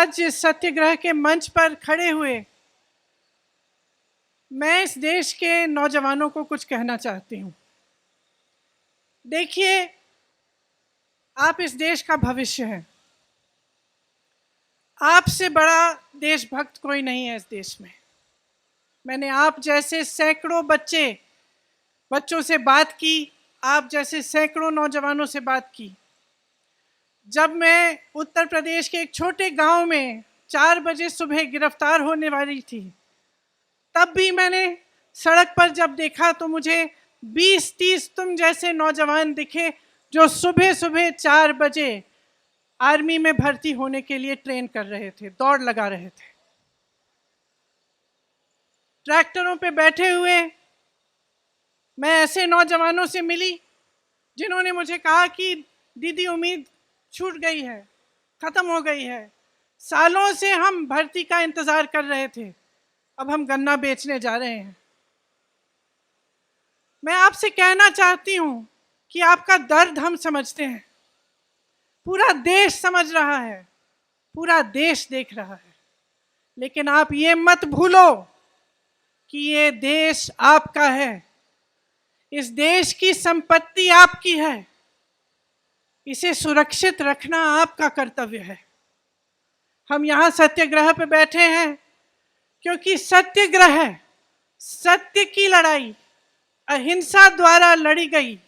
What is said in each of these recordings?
आज इस सत्याग्रह के मंच पर खड़े हुए मैं इस देश के नौजवानों को कुछ कहना चाहती हूँ। देखिए, आप इस देश का भविष्य हैं। आपसे बड़ा देशभक्त कोई नहीं है इस देश में। मैंने आप जैसे सैकड़ों बच्चों से बात की, आप जैसे सैकड़ों नौजवानों से बात की। जब मैं उत्तर प्रदेश के एक छोटे गांव में 4 बजे सुबह गिरफ्तार होने वाली थी, तब भी मैंने सड़क पर जब देखा तो मुझे 20-30 तुम जैसे नौजवान दिखे जो सुबह सुबह 4 बजे आर्मी में भर्ती होने के लिए ट्रेन कर रहे थे, दौड़ लगा रहे थे। ट्रैक्टरों पे बैठे हुए मैं ऐसे नौजवानों से मिली जिन्होंने मुझे कहा कि दीदी, उम्मीद छूट गई है, खत्म हो गई है। सालों से हम भर्ती का इंतजार कर रहे थे, अब हम गन्ना बेचने जा रहे हैं। मैं आपसे कहना चाहती हूं कि आपका दर्द हम समझते हैं, पूरा देश समझ रहा है, पूरा देश देख रहा है। लेकिन आप ये मत भूलो कि ये देश आपका है, इस देश की संपत्ति आपकी है, इसे सुरक्षित रखना आपका कर्तव्य है। हम यहाँ सत्याग्रह पे बैठे हैं क्योंकि सत्याग्रह, सत्य की लड़ाई अहिंसा द्वारा लड़ी गई,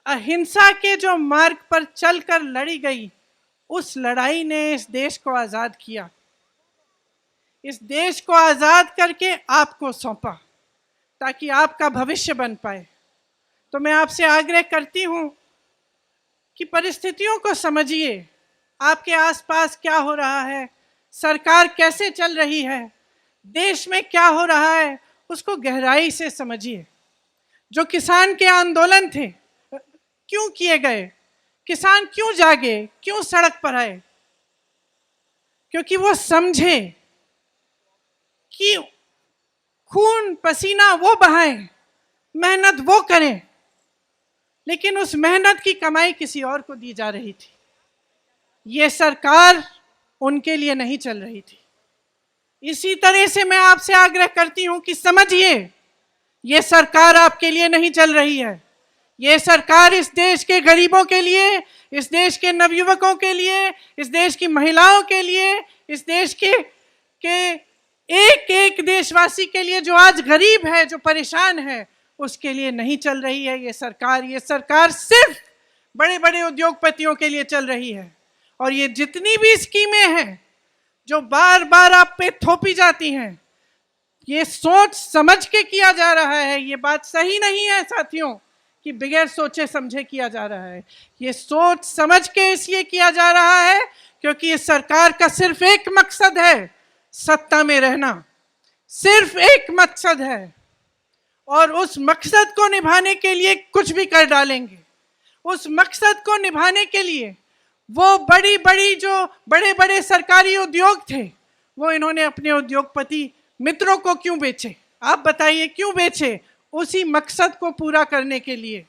अहिंसा के जो मार्ग पर चलकर लड़ी गई, उस लड़ाई ने इस देश को आज़ाद किया। इस देश को आज़ाद करके आपको सौंपा ताकि आपका भविष्य बन पाए। तो मैं आपसे आग्रह करती हूँ कि परिस्थितियों को समझिए, आपके आसपास क्या हो रहा है, सरकार कैसे चल रही है, देश में क्या हो रहा है, उसको गहराई से समझिए। जो किसान के आंदोलन थे, क्यों किए गए, किसान क्यों जागे, क्यों सड़क पर आए? क्योंकि वो समझे कि खून पसीना वो बहाएं, मेहनत वो करें, लेकिन उस मेहनत की कमाई किसी और को दी जा रही थी। ये सरकार उनके लिए नहीं चल रही थी। इसी तरह से मैं आपसे आग्रह करती हूं कि समझिए, ये सरकार आपके लिए नहीं चल रही है। ये सरकार इस देश के गरीबों के लिए, इस देश के नवयुवकों के लिए, इस देश की महिलाओं के लिए, इस देश के एक एक देशवासी के लिए जो आज गरीब है, जो परेशान है, उसके लिए नहीं चल रही है ये सरकार सिर्फ बड़े बड़े उद्योगपतियों के लिए चल रही है। और ये जितनी भी स्कीमें हैं जो बार बार आप पे थोपी जाती हैं, ये सोच समझ के किया जा रहा है। ये बात सही नहीं है साथियों कि बगैर सोचे समझे किया जा रहा है। ये सोच समझ के इसलिए किया जा रहा है क्योंकि इस सरकार का सिर्फ एक मकसद है, सत्ता में रहना। सिर्फ एक मकसद है और उस मकसद को निभाने के लिए कुछ भी कर डालेंगे। उस मकसद को निभाने के लिए वो जो बड़े बड़े सरकारी उद्योग थे, वो इन्होंने अपने उद्योगपति मित्रों को क्यों बेचे? आप बताइए, क्यों बेचे? उसी मकसद को पूरा करने के लिए।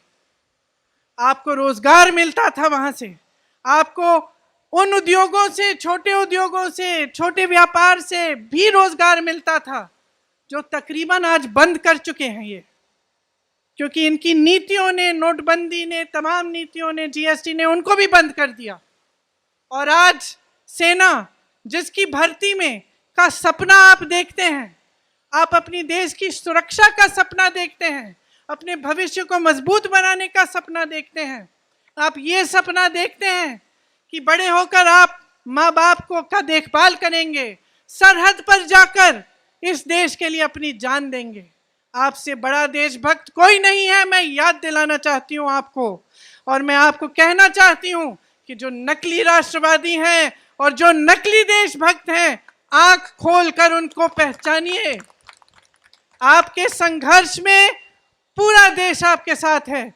आपको रोजगार मिलता था वहां से, आपको उन उद्योगों से, छोटे उद्योगों से, छोटे व्यापार से भी रोजगार मिलता था जो तकरीबन आज बंद कर चुके हैं ये, क्योंकि इनकी नीतियों ने, नोटबंदी ने, तमाम नीतियों ने, जीएसटी ने उनको भी बंद कर दिया। और आज सेना, जिसकी भर्ती में का सपना आप देखते हैं, आप अपनी देश की सुरक्षा का सपना देखते हैं, अपने भविष्य को मजबूत बनाने का सपना देखते हैं, आप ये सपना देखते हैं कि बड़े होकर आप माँ बाप को का देखभाल करेंगे, सरहद पर जाकर इस देश के लिए अपनी जान देंगे। आपसे बड़ा देशभक्त कोई नहीं है, मैं याद दिलाना चाहती हूँ आपको। और मैं आपको कहना चाहती हूँ कि जो नकली राष्ट्रवादी हैं और जो नकली देशभक्त हैं, आंख खोलकर उनको पहचानिए। आपके संघर्ष में पूरा देश आपके साथ है,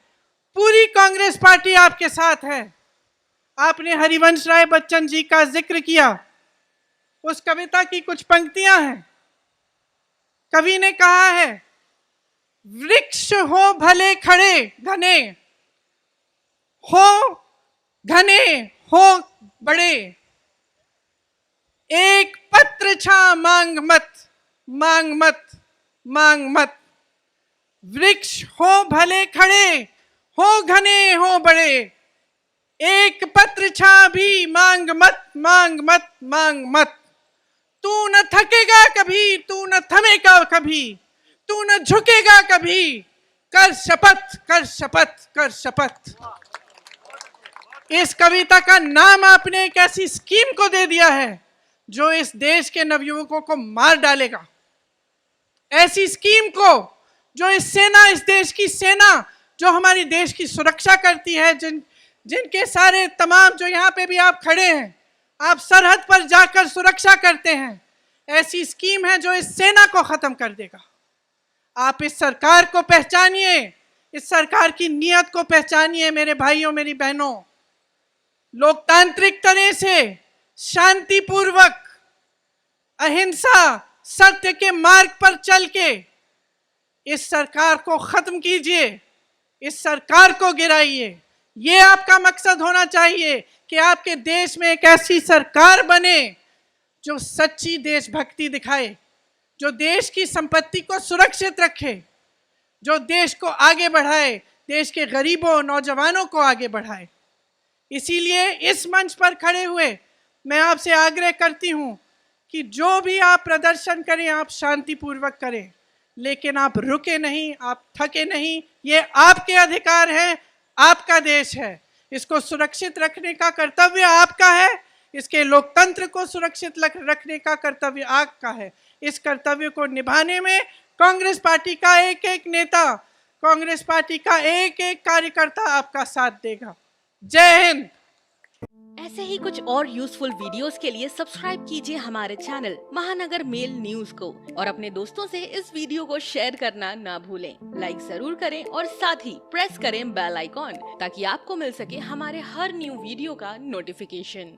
पूरी कांग्रेस पार्टी आपके साथ है। आपने हरिवंश राय बच्चन जी का जिक्र किया, उस कविता की कुछ पंक्तियां हैं। कवि ने कहा है, वृक्ष हो भले खड़े घने, हो घने हो बड़े, एक पत्र छा मांग मत, मांग मत, मांग मत। वृक्ष हो भले खड़े, हो घने हो बड़े, एक पत्र छा भी मांग मत, मांग मत, मांग मत। तू न थकेगा कभी, तू न थमेगा कभी, तू न झुकेगा कभी, कर शपथ, कर शपथ, कर शपथ। इस कविता का नाम आपने एक ऐसी स्कीम को दे दिया है जो इस देश के नवयुवकों को मार डालेगा। ऐसी स्कीम को जो इस देश की सेना जो हमारी देश की सुरक्षा करती है, जिनके सारे तमाम जो यहाँ पे भी आप खड़े हैं, आप सरहद पर जाकर सुरक्षा करते हैं, ऐसी स्कीम है जो इस सेना को खत्म कर देगा। आप इस सरकार को पहचानिए, इस सरकार की नीयत को पहचानिए मेरे भाइयों मेरी बहनों। लोकतांत्रिक तरह से शांतिपूर्वक अहिंसा सत्य के मार्ग पर चल के इस सरकार को खत्म कीजिए, इस सरकार को गिराइए। ये आपका मकसद होना चाहिए कि आपके देश में एक ऐसी सरकार बने जो सच्ची देशभक्ति दिखाए, जो देश की संपत्ति को सुरक्षित रखे, जो देश को आगे बढ़ाए, देश के गरीबों नौजवानों को आगे बढ़ाए। इसीलिए इस मंच पर खड़े हुए मैं आपसे आग्रह करती हूं कि जो भी आप प्रदर्शन करें आप शांतिपूर्वक करें, लेकिन आप रुके नहीं, आप थके नहीं। ये आपके अधिकार है, आपका देश है, इसको सुरक्षित रखने का कर्तव्य आपका है, इसके लोकतंत्र को सुरक्षित रखने का कर्तव्य आपका है। इस कर्तव्य को निभाने में कांग्रेस पार्टी का एक एक नेता, कांग्रेस पार्टी का एक एक कार्यकर्ता आपका साथ देगा। जय हिंद। ऐसे ही कुछ और यूजफुल वीडियोस के लिए सब्सक्राइब कीजिए हमारे चैनल महानगर मेल न्यूज को और अपने दोस्तों से इस वीडियो को शेयर करना ना भूलें। लाइक जरूर करें और साथ ही प्रेस करें बेल आइकॉन ताकि आपको मिल सके हमारे हर न्यू वीडियो का नोटिफिकेशन।